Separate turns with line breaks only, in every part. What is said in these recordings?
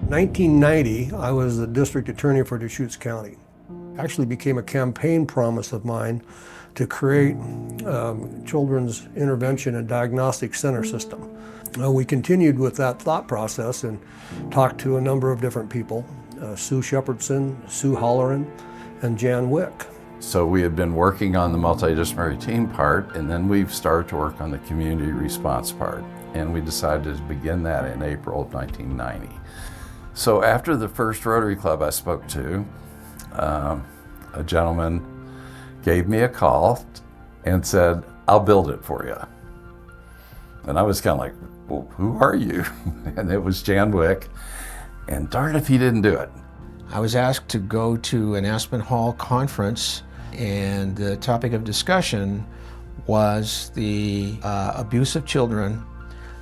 1990, I was the district attorney for Deschutes County. Actually became a campaign promise of mine to create Children's Intervention and Diagnostic Center system. We continued with that thought process and talked to a number of different people, Sue Shepherdson, Sue Holleran, and Jan Wick.
So we had been working on the multidisciplinary team part, and then we've started to work on the community response part. And we decided to begin that in April of 1990. So after the first Rotary Club I spoke to, a gentleman gave me a call and said, "I'll build it for you." And I was kind of like, "Well, who are you?" And it was Jan Wick, and darn if he didn't do it.
I was asked to go to an Aspen Hall conference, and the topic of discussion was the abuse of children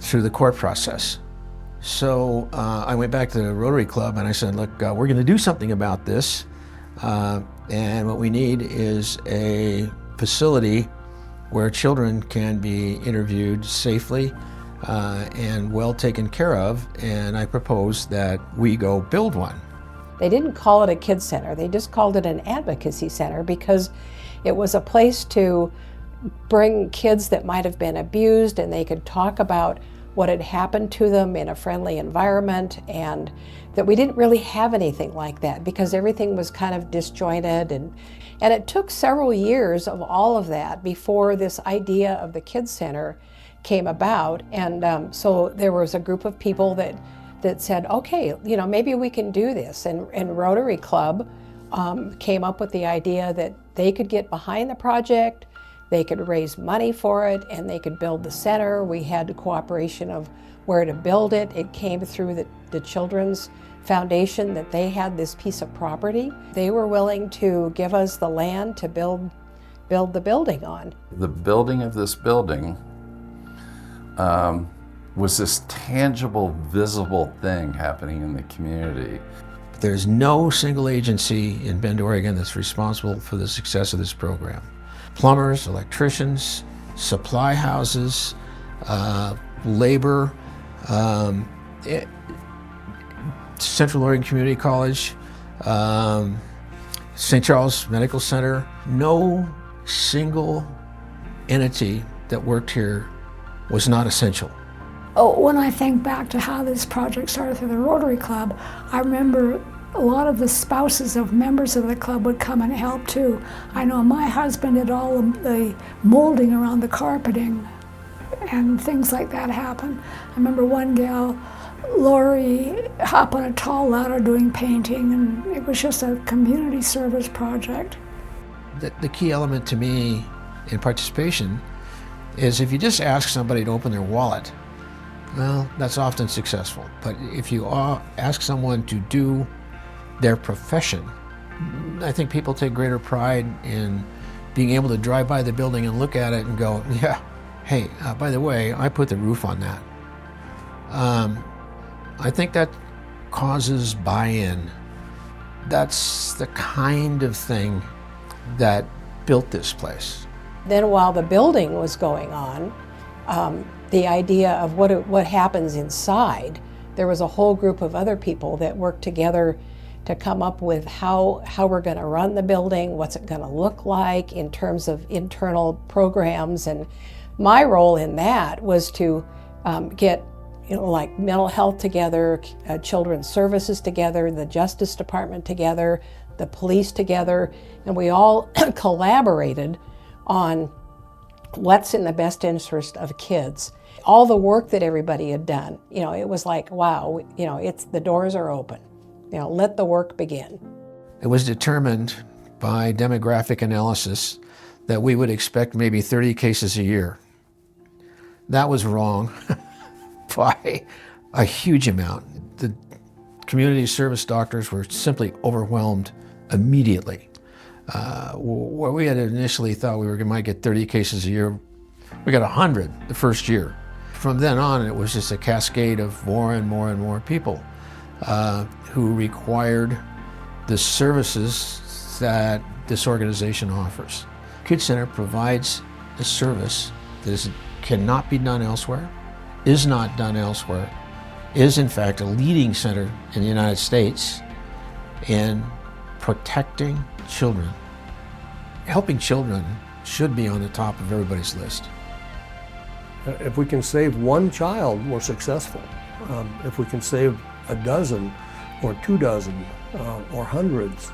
through the court process. So I went back to the Rotary Club and I said, look, we're going to do something about this, and what we need is a facility where children can be interviewed safely and well taken care of, and I proposed that we go build one.
They didn't call it a kids center, they just called it an advocacy center because it was a place to bring kids that might have been abused, and they could talk about what had happened to them in a friendly environment, and that we didn't really have anything like that because everything was kind of disjointed, and it took several years of all of that before this idea of the kids center came about. And so there was a group of people that said, okay, you know, maybe we can do this, and Rotary Club came up with the idea that they could get behind the project, they could raise money for it, and they could build the center. We had the cooperation of where to build it. It came through the Children's Foundation that they had this piece of property. They were willing to give us the land to build the building on.
The building of this building was this tangible, visible thing happening in the community.
There's no single agency in Bend, Oregon that's responsible for the success of this program. Plumbers, electricians, supply houses, labor, Central Oregon Community College, St. Charles Medical Center. No single entity that worked here was not essential.
Oh, when I think back to how this project started through the Rotary Club, I remember a lot of the spouses of members of the club would come and help too. I know my husband did all the molding around the carpeting and things like that happen. I remember one gal, Lori, up on a tall ladder doing painting, and it was just a community service project.
The key element to me in participation is if you just ask somebody to open their wallet, well, that's often successful. But if you ask someone to do their profession, I think people take greater pride in being able to drive by the building and look at it and go, yeah, hey, by the way, I put the roof on that. I think that causes buy-in. That's the kind of thing that built this place.
Then while the building was going on, the idea of what happens inside, there was a whole group of other people that worked together to come up with how we're going to run the building, what's it going to look like in terms of internal programs. And my role in that was to get, like mental health together, children's services together, the Justice Department together, the police together, and we all collaborated on what's in the best interest of kids. All the work that everybody had done, it was like, wow, the doors are open. Let the work begin.
It was determined by demographic analysis that we would expect maybe 30 cases a year. That was wrong by a huge amount. The community service doctors were simply overwhelmed immediately. Where we had initially thought we might get 30 cases a year, we got 100 the first year. From then on, it was just a cascade of more and more and more people who required the services that this organization offers. Kids Center provides a service that cannot be done elsewhere, is not done elsewhere, is in fact a leading center in the United States in protecting children. Helping children should be on the top of everybody's list.
If we can save one child, we're successful. If we can save a dozen or 24, or hundreds,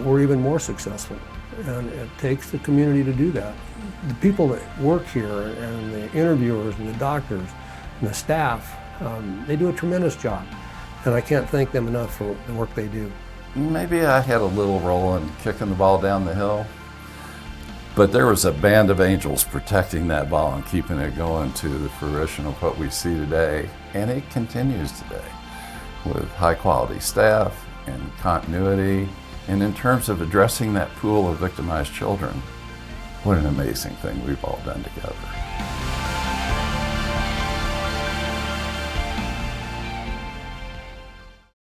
we're even more successful. And it takes the community to do that. The people that work here and the interviewers and the doctors and the staff, they do a tremendous job. And I can't thank them enough for the work they do.
Maybe I had a little role in kicking the ball down the hill, but there was a band of angels protecting that ball and keeping it going to the fruition of what we see today, and it continues today with high quality staff and continuity. And in terms of addressing that pool of victimized children, what an amazing thing we've all done together.